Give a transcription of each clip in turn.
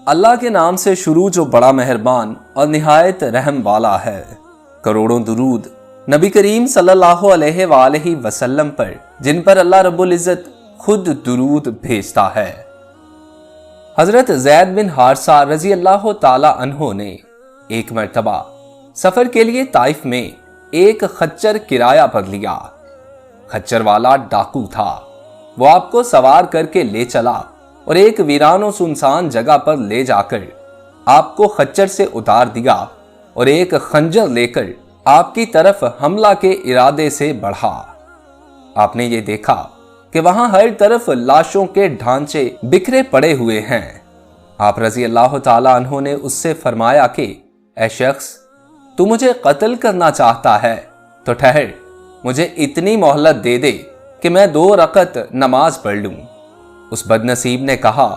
اللہ کے نام سے شروع جو بڑا مہربان اور نہایت رحم والا ہے۔ کروڑوں درود نبی کریم صلی اللہ علیہ وآلہ وسلم پر، جن پر اللہ رب العزت خود درود بھیجتا ہے۔ حضرت زید بن حارثہ رضی اللہ تعالی عنہ نے ایک مرتبہ سفر کے لیے طائف میں ایک خچر کرایہ پر لیا۔ خچر والا ڈاکو تھا۔ وہ آپ کو سوار کر کے لے چلا اور ایک ویران و سنسان جگہ پر لے جا کر آپ کو خچر سے اتار دیا اور ایک خنجر لے کر آپ کی طرف حملہ کے ارادے سے بڑھا۔ آپ نے یہ دیکھا کہ وہاں ہر طرف لاشوں کے ڈھانچے بکھرے پڑے ہوئے ہیں۔ آپ رضی اللہ تعالی عنہ نے اس سے فرمایا کہ اے شخص، تو مجھے قتل کرنا چاہتا ہے تو ٹھہر، مجھے اتنی مہلت دے دے کہ میں 2 رکعت نماز پڑھ لوں۔ اس بد نصیب نے کہا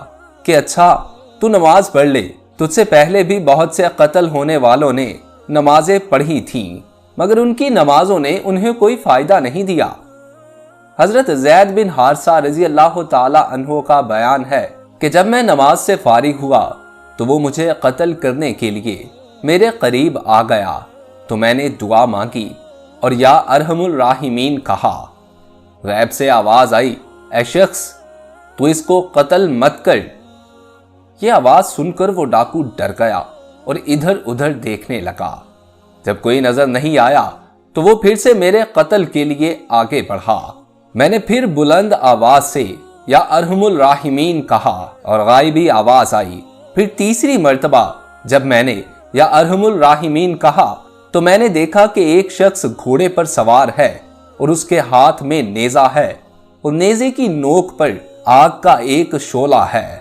کہ اچھا، تو نماز پڑھ لے، تجھ سے پہلے بھی بہت سے قتل ہونے والوں نے نمازیں پڑھی تھیں، مگر ان کی نمازوں نے انہیں کوئی فائدہ نہیں دیا۔ حضرت زید بن حارثہ رضی اللہ تعالی عنہ کا بیان ہے کہ جب میں نماز سے فارغ ہوا تو وہ مجھے قتل کرنے کے لیے میرے قریب آ گیا تو میں نے دعا مانگی اور یا ارحم الراحمین کہا۔ غیب سے آواز آئی، اے شخص، تو اس کو قتل مت کر۔ یہ آواز سن کر وہ ڈاکو ڈر گیا اور ادھر ادھر دیکھنے لگا۔ جب کوئی نظر نہیں آیا تو وہ پھر سے میرے قتل کے لیے آگے بڑھا۔ میں نے پھر بلند آواز سے یا ارحم الراحمین کہا اور غائبی آواز آئی۔ پھر تیسری مرتبہ جب میں نے یا ارحم الراحمین کہا تو میں نے دیکھا کہ ایک شخص گھوڑے پر سوار ہے اور اس کے ہاتھ میں نیزہ ہے اور نیزے کی نوک پر آگ کا ایک شعلہ ہے۔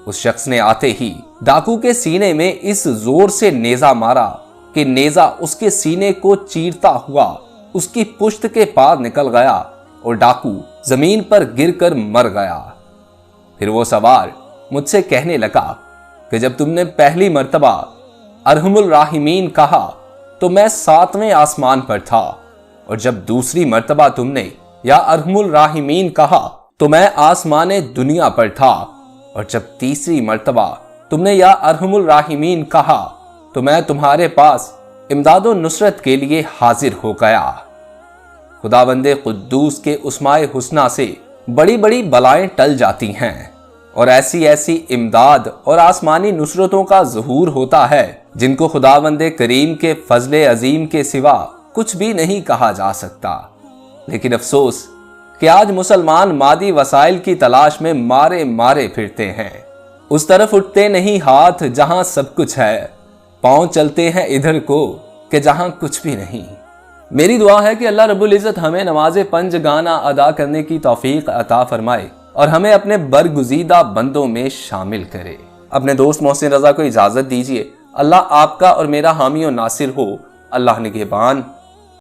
اس شخص نے آتے ہی ڈاکو کے سینے میں اس زور سے نیزہ مارا کہ نیزہ اس کے سینے کو چیرتا ہوا اس کی پشت کے پار نکل گیا اور ڈاکو زمین پر گر کر مر گیا۔ پھر وہ سوار مجھ سے کہنے لگا کہ جب تم نے پہلی مرتبہ ارحم الراحمین کہا تو میں 7ویں آسمان پر تھا، اور جب دوسری مرتبہ تم نے یا ارحم الراحمین کہا تو میں آسمان دنیا پر تھا، اور جب تیسری مرتبہ تم نے یا ارحم الراحمین کہا تو میں تمہارے پاس امداد و نصرت کے لیے حاضر ہو گیا۔ خداوند قدوس کے اسماء حسنہ سے بڑی بڑی بلائیں ٹل جاتی ہیں اور ایسی ایسی امداد اور آسمانی نصرتوں کا ظہور ہوتا ہے جن کو خداوند کریم کے فضل عظیم کے سوا کچھ بھی نہیں کہا جا سکتا۔ لیکن افسوس کہ آج مسلمان مادی وسائل کی تلاش میں مارے مارے پھرتے ہیں۔ اس طرف اٹھتے نہیں ہاتھ جہاں سب کچھ ہے، پاؤں چلتے ہیں ادھر کو کہ جہاں کچھ بھی نہیں۔ میری دعا ہے کہ اللہ رب العزت ہمیں نماز 5 گانا ادا کرنے کی توفیق عطا فرمائے اور ہمیں اپنے برگزیدہ بندوں میں شامل کرے۔ اپنے دوست محسن رضا کو اجازت دیجیے۔ اللہ آپ کا اور میرا حامی و ناصر ہو۔ اللہ نگہبان۔